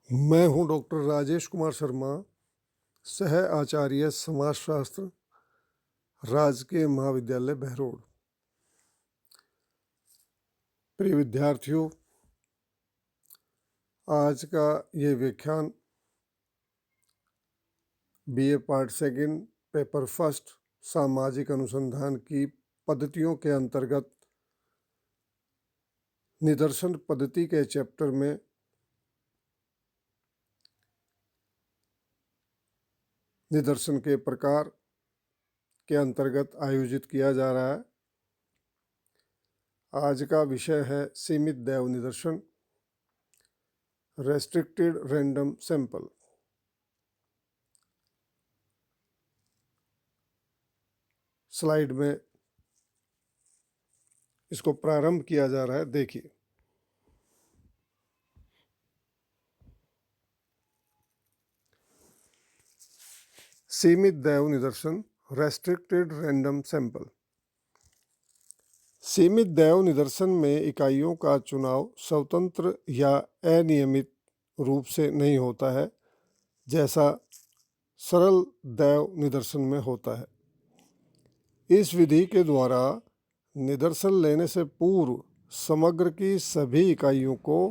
मैं हूं डॉक्टर राजेश कुमार शर्मा, सह आचार्य समाजशास्त्र, राजकीय महाविद्यालय बहरोड। प्रिय विद्यार्थियों, आज का ये व्याख्यान BA part second paper first सामाजिक अनुसंधान की पद्धतियों के अंतर्गत निदर्शन पद्धति के चैप्टर में निदर्शन के प्रकार के अंतर्गत आयोजित किया जा रहा है। आज का विषय है सीमित दैव निदर्शन, रेस्ट्रिक्टेड रैंडम सैंपल। स्लाइड में इसको प्रारंभ किया जा रहा है, देखिए। सीमित दैव निदर्शन, रेस्ट्रिक्टेड रैंडम सैंपल। सीमित दैव निदर्शन में इकाइयों का चुनाव स्वतंत्र या अनियमित रूप से नहीं होता है, जैसा सरल दैव निदर्शन में होता है। इस विधि के द्वारा निदर्शन लेने से पूर्व समग्र की सभी इकाइयों को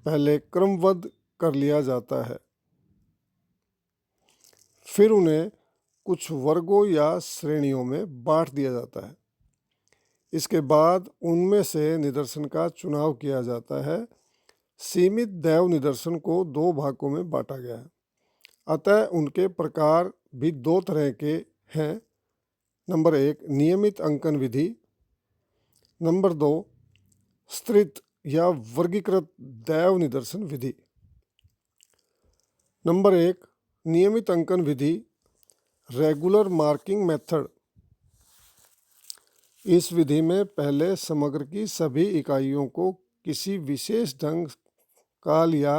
पहले क्रमबद्ध कर लिया जाता है, फिर उन्हें कुछ वर्गों या श्रेणियों में बांट दिया जाता है। इसके बाद उनमें से निदर्शन का चुनाव किया जाता है। सीमित दैव निदर्शन को दो भागों में बांटा गया है, अतः उनके प्रकार भी दो तरह के हैं। नंबर 1 नियमित अंकन विधि, नंबर 2 स्तृत या वर्गीकृत दैव निदर्शन विधि। नंबर 1 नियमित अंकन विधि, रेगुलर मार्किंग मेथड। इस विधि में पहले समग्र की सभी इकाइयों को किसी विशेष ढंग, काल या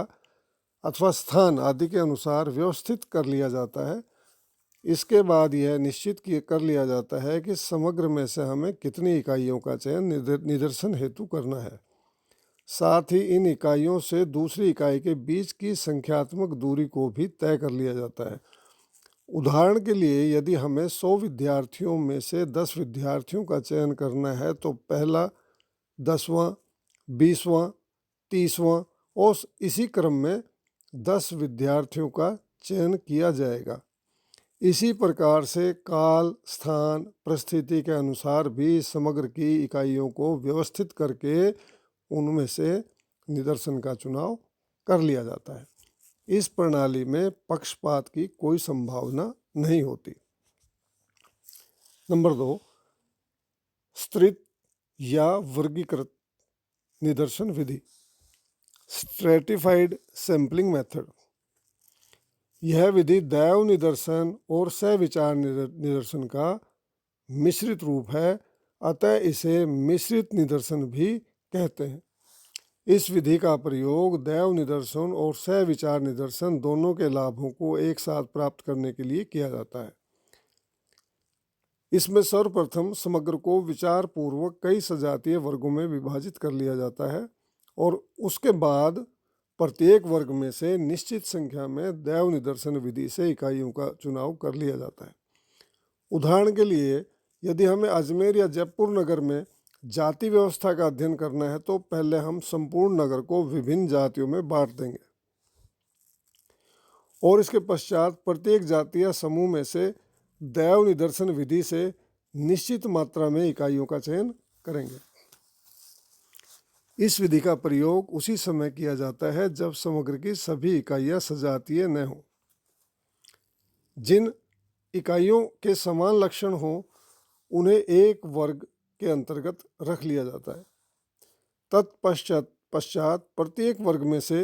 अथवा स्थान आदि के अनुसार व्यवस्थित कर लिया जाता है। इसके बाद यह निश्चित कर लिया जाता है कि समग्र में से हमें कितनी इकाइयों का चयन निदर्शन हेतु करना है। साथ ही इन इकाइयों से दूसरी इकाई के बीच की संख्यात्मक दूरी को भी तय कर लिया जाता है। उदाहरण के लिए, यदि हमें 100 विद्यार्थियों में से 10 विद्यार्थियों का चयन करना है तो पहला 10वां, 20वां, 30वां और इसी क्रम में 10 विद्यार्थियों का चयन किया जाएगा। इसी प्रकार से काल, स्थान, परिस्थिति के अनुसार भी समग्र की इकाइयों को व्यवस्थित करके उनमें से निदर्शन का चुनाव कर लिया जाता है। इस प्रणाली में पक्षपात की कोई संभावना नहीं होती। नंबर 2 स्तृत या वर्गीकृत निदर्शन विधि, स्ट्रेटिफाइड सैंपलिंग मेथड। यह विधि दैव निदर्शन और सहविचार निदर्शन का मिश्रित रूप है, अतः इसे मिश्रित निदर्शन भी कहते हैं। इस विधि का प्रयोग दैव निदर्शन और सहविचार निदर्शन दोनों के लाभों को एक साथ प्राप्त करने के लिए किया जाता है। इसमें सर्वप्रथम समग्र को विचार पूर्वक कई सजातीय वर्गों में विभाजित कर लिया जाता है और उसके बाद प्रत्येक वर्ग में से निश्चित संख्या में दैव निदर्शन विधि से इकाइयों का चुनाव कर लिया जाता है। उदाहरण के लिए, यदि हमें अजमेर या जयपुर नगर में जाति व्यवस्था का अध्ययन करना है तो पहले हम संपूर्ण नगर को विभिन्न जातियों में बांट देंगे और इसके पश्चात प्रत्येक जाति या समूह में से दैव निदर्शन विधि से निश्चित मात्रा में इकाइयों का चयन करेंगे। इस विधि का प्रयोग उसी समय किया जाता है जब समग्र की सभी इकाइयां सजातीय न हों। जिन इकाइयों के समान लक्षण हों उन्हें एक वर्ग के अंतर्गत रख लिया जाता है। तत्पश्चात प्रत्येक वर्ग में से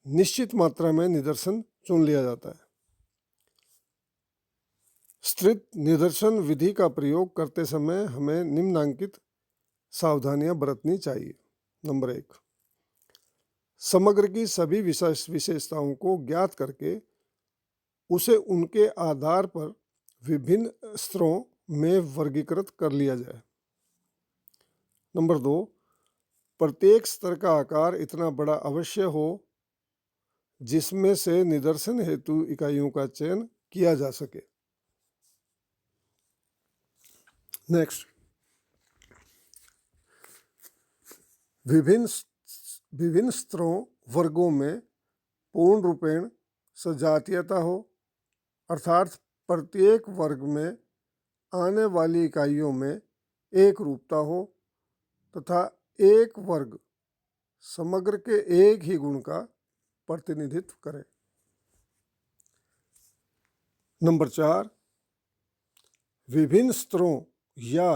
निश्चित मात्रा में निदर्शन चुन लिया जाता है। स्तृत निदर्शन विधि का प्रयोग करते समय हमें निम्नांकित सावधानियां बरतनी चाहिए। नंबर 1 समग्र की सभी विशेषताओं को ज्ञात करके उसे उनके आधार पर विभिन्न स्तरों में वर्गीकृत कर लिया जाए। नंबर 2 प्रत्येक स्तर का आकार इतना बड़ा अवश्य हो जिसमें से निदर्शन हेतु इकाइयों का चयन किया जा सके। नेक्स्ट, विभिन्न स्तरों वर्गों में पूर्ण रूपेण सजातीयता हो, अर्थात प्रत्येक वर्ग में आने वाली इकाइयों में एक रूपता हो तथा एक वर्ग समग्र के एक ही गुण का प्रतिनिधित्व करे। नंबर 4, विभिन्न स्तरों या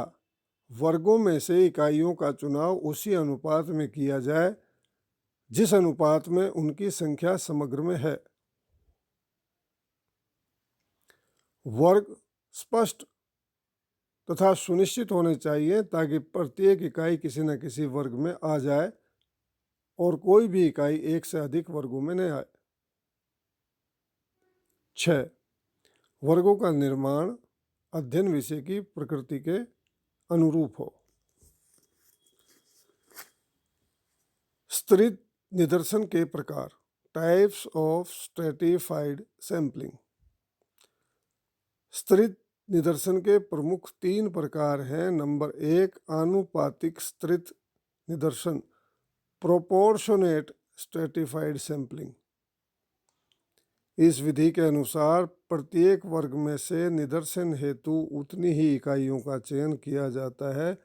वर्गों में से इकाइयों का चुनाव उसी अनुपात में किया जाए जिस अनुपात में उनकी संख्या समग्र में है। वर्ग स्पष्ट तथा सुनिश्चित होने चाहिए ताकि प्रत्येक इकाई किसी न किसी वर्ग में आ जाए और कोई भी इकाई एक से अधिक वर्गों में न आए। 6, वर्गों का निर्माण अध्ययन विषय की प्रकृति के अनुरूप हो। स्तरित निदर्शन के प्रकार, टाइप्स ऑफ स्ट्रेटिफाइड सैंपलिंग। स्तरित निदर्शन के प्रमुख 3 प्रकार हैं। नंबर 1, आनुपातिक स्तरित निदर्शन, प्रोपोर्शनेट स्ट्रेटिफाइड सैंपलिंग। इस विधि के अनुसार प्रत्येक वर्ग में से निदर्शन हेतु उतनी ही इकाइयों का चयन किया जाता है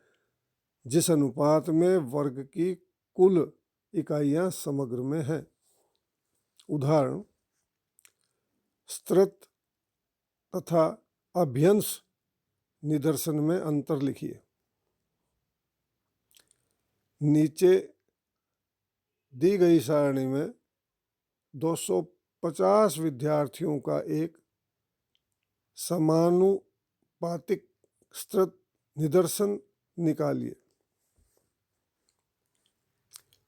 जिस अनुपात में वर्ग की कुल इकाइयां समग्र में हैं। उदाहरण, स्तृत तथा अभ्यंश निदर्शन में अंतर लिखिए। नीचे दी गई सारणी में 250 विद्यार्थियों का एक समानुपातिक स्तृत निदर्शन निकालिए।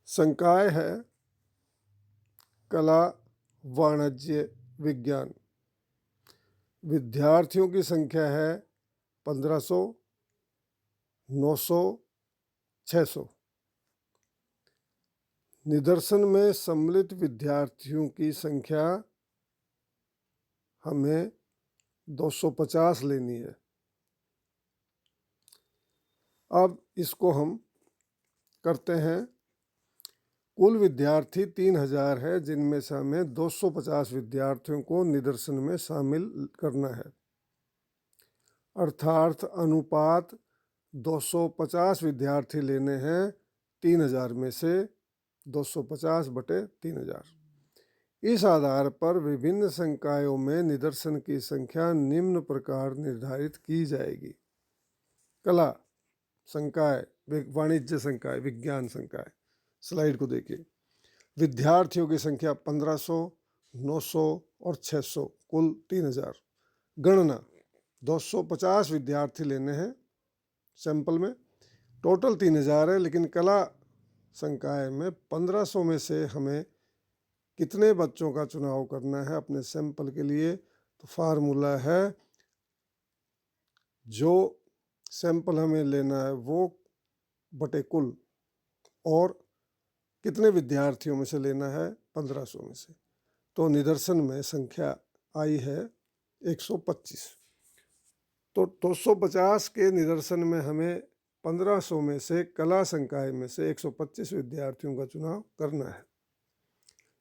संकाय है कला, वाणिज्य, विज्ञान। विद्यार्थियों की संख्या है 1500, 900, 600। निदर्शन में सम्मिलित विद्यार्थियों की संख्या हमें 250 लेनी है। अब इसको हम करते हैं। कुल विद्यार्थी 3000 है जिनमें से हमें 250 विद्यार्थियों को निदर्शन में शामिल करना है, अर्थात अनुपात 250 विद्यार्थी लेने हैं 3000 में से 250/3000। इस आधार पर विभिन्न संकायों में निदर्शन की संख्या निम्न प्रकार निर्धारित की जाएगी। कला संकाय, वाणिज्य संकाय, विज्ञान संकाय। स्लाइड को देखिए। विद्यार्थियों की संख्या 1500, 900 और 600, कुल 3000। गणना 250 विद्यार्थी लेने हैं सैंपल में, टोटल 3000 है, लेकिन कला संकाय में 1500 में से हमें कितने बच्चों का चुनाव करना है अपने सैंपल के लिए। तो फार्मूला है, जो सैंपल हमें लेना है वो बटे कुल, और कितने विद्यार्थियों में से लेना है 1500 में से। तो निदर्शन में संख्या आई है 125। तो 250 के निदर्शन में हमें 1500 में से कला संकाय में से 125 विद्यार्थियों का चुनाव करना है।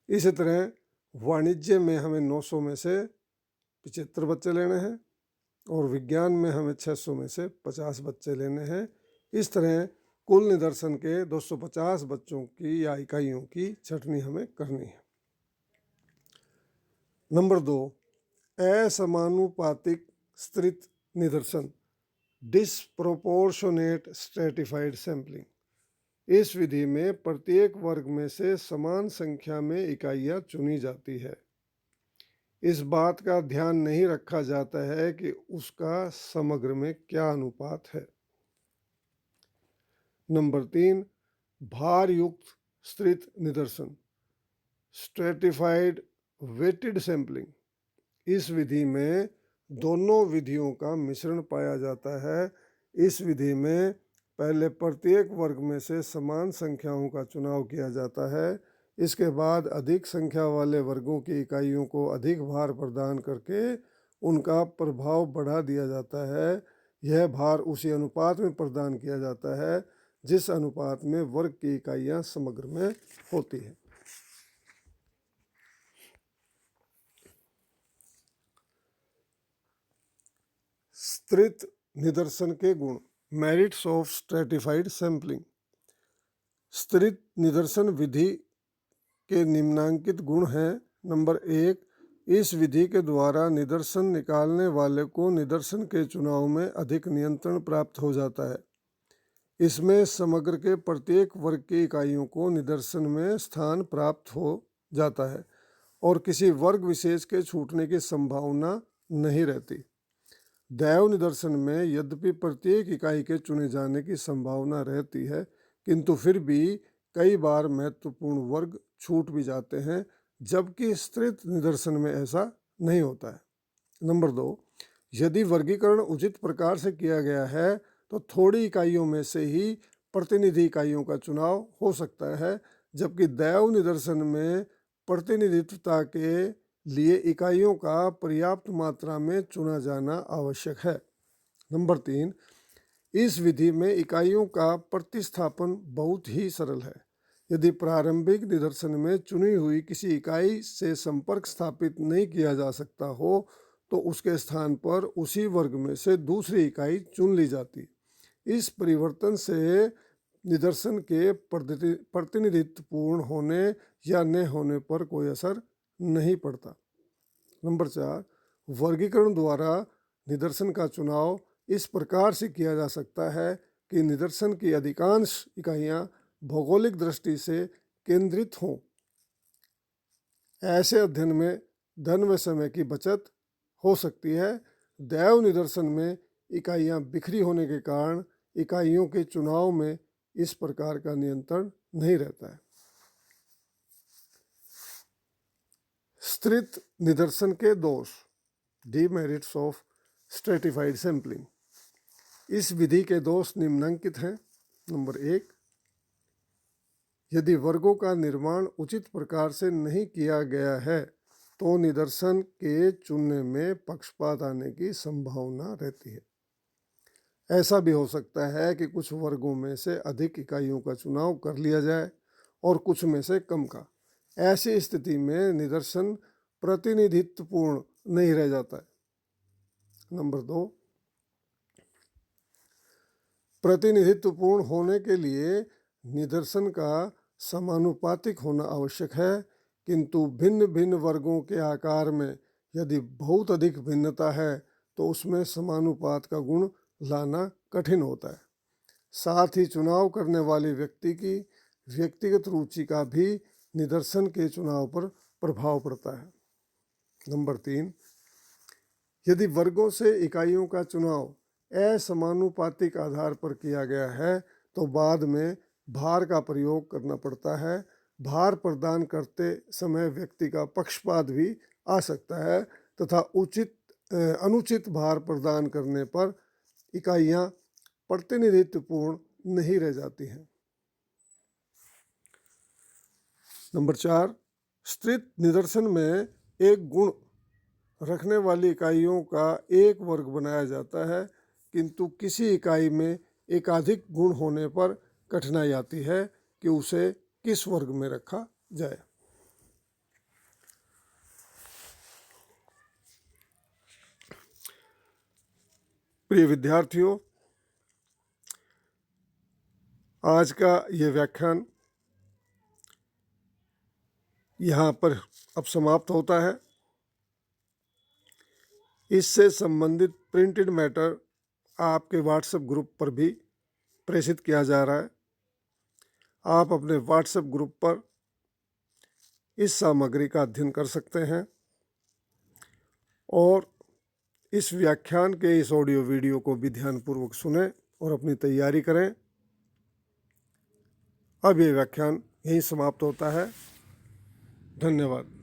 इसी तरह वाणिज्य में हमें 900 में से 75 बच्चे लेने हैं और विज्ञान में हमें 600 में से 50 बच्चे लेने हैं। इस तरह कुल निदर्शन के 250 बच्चों की या इकाइयों की छंटनी हमें करनी है। नंबर 2, असमानुपातिक स्तरित निदर्शन, डिस्प्रोपोर्शनेट स्ट्रेटिफाइड सैंपलिंग। इस विधि में प्रत्येक वर्ग में से समान संख्या में इकाइयां चुनी जाती है। इस बात का ध्यान नहीं रखा जाता है कि उसका समग्र में क्या अनुपात है। नंबर 3, भार युक्त स्तरित निदर्शन, स्ट्रेटिफाइड वेटेड सैंपलिंग। इस विधि में दोनों विधियों का मिश्रण पाया जाता है। इस विधि में पहले प्रत्येक वर्ग में से समान संख्याओं का चुनाव किया जाता है, इसके बाद अधिक संख्या वाले वर्गों की इकाइयों को अधिक भार प्रदान करके उनका प्रभाव बढ़ा दिया जाता है। यह भार उसी अनुपात में प्रदान किया जाता है जिस अनुपात में वर्ग की इकाइयाँ समग्र में होती हैं। स्तृत निदर्शन के गुण, मेरिट्स ऑफ स्ट्रेटिफाइड सैंपलिंग। स्तृत निदर्शन विधि के निम्नांकित गुण हैं। नंबर 1, इस विधि के द्वारा निदर्शन निकालने वाले को निदर्शन के चुनाव में अधिक नियंत्रण प्राप्त हो जाता है। इसमें समग्र के प्रत्येक वर्ग की इकाइयों को निदर्शन में स्थान प्राप्त हो जाता है और किसी वर्ग विशेष के छूटने की संभावना नहीं रहती। दैव निदर्शन में यद्यपि प्रत्येक इकाई के चुने जाने की संभावना रहती है, किंतु फिर भी कई बार महत्वपूर्ण वर्ग छूट भी जाते हैं, जबकि स्तृत निदर्शन में ऐसा नहीं होता है। नंबर 2, यदि वर्गीकरण उचित प्रकार से किया गया है तो थोड़ी इकाइयों में से ही प्रतिनिधि इकाइयों का चुनाव हो सकता है, जबकि दैव निदर्शन में प्रतिनिधित्वता के लिए इकाइयों का पर्याप्त मात्रा में चुना जाना आवश्यक है। नंबर 3, इस विधि में इकाइयों का प्रतिस्थापन बहुत ही सरल है। यदि प्रारंभिक निदर्शन में चुनी हुई किसी इकाई से संपर्क स्थापित नहीं किया जा सकता हो तो उसके स्थान पर उसी वर्ग में से दूसरी इकाई चुन ली जाती। इस परिवर्तन से निदर्शन के प्रतिनिधित्वपूर्ण होने या न होने पर कोई असर नहीं पड़ता। नंबर 4, वर्गीकरण द्वारा निदर्शन का चुनाव इस प्रकार से किया जा सकता है कि निदर्शन की अधिकांश इकाइयाँ भौगोलिक दृष्टि से केंद्रित हों। ऐसे अध्ययन में धन व समय की बचत हो सकती है। दैव निदर्शन में इकाइयाँ बिखरी होने के कारण इकाइयों के चुनाव में इस प्रकार का नियंत्रण नहीं रहता है। स्तृत निदर्शन के दोष, डीमेरिट्स ऑफ स्ट्रेटिफाइड सैंपलिंग। इस विधि के दोष निम्नांकित हैं। नंबर 1, यदि वर्गों का निर्माण उचित प्रकार से नहीं किया गया है तो निदर्शन के चुनने में पक्षपात आने की संभावना रहती है। ऐसा भी हो सकता है कि कुछ वर्गों में से अधिक इकाइयों का चुनाव कर लिया जाए और कुछ में से कम का। ऐसी स्थिति में निदर्शन प्रतिनिधित्वपूर्ण नहीं रह जाता है। नंबर 2, प्रतिनिधित्वपूर्ण होने के लिए निदर्शन का समानुपातिक होना आवश्यक है, किंतु भिन्न भिन्न वर्गों के आकार में यदि बहुत अधिक भिन्नता है तो उसमें समानुपात का गुण लाना कठिन होता है। साथ ही चुनाव करने वाले व्यक्ति की व्यक्तिगत रुचि का भी निदर्शन के चुनाव पर प्रभाव पड़ता है। नंबर 3, यदि वर्गों से इकाइयों का चुनाव असमानुपातिक आधार पर किया गया है तो बाद में भार का प्रयोग करना पड़ता है। भार प्रदान करते समय व्यक्ति का पक्षपात भी आ सकता है तथा अनुचित भार प्रदान करने पर इकाइयाँ प्रतिनिधित्वपूर्ण नहीं रह जाती हैं। नंबर 4, स्तृत निदर्शन में एक गुण रखने वाली इकाइयों का एक वर्ग बनाया जाता है, किंतु किसी इकाई में एकाधिक गुण होने पर कठिनाई आती है कि उसे किस वर्ग में रखा जाए। प्रिय विद्यार्थियों, आज का ये व्याख्यान यहाँ पर अब समाप्त होता है। इससे संबंधित प्रिंटेड मैटर आपके व्हाट्सएप ग्रुप पर भी प्रेषित किया जा रहा है। आप अपने व्हाट्सएप ग्रुप पर इस सामग्री का अध्ययन कर सकते हैं और इस व्याख्यान के इस ऑडियो वीडियो को भी ध्यानपूर्वक सुनें और अपनी तैयारी करें। अब ये व्याख्यान यहीं समाप्त होता है। धन्यवाद।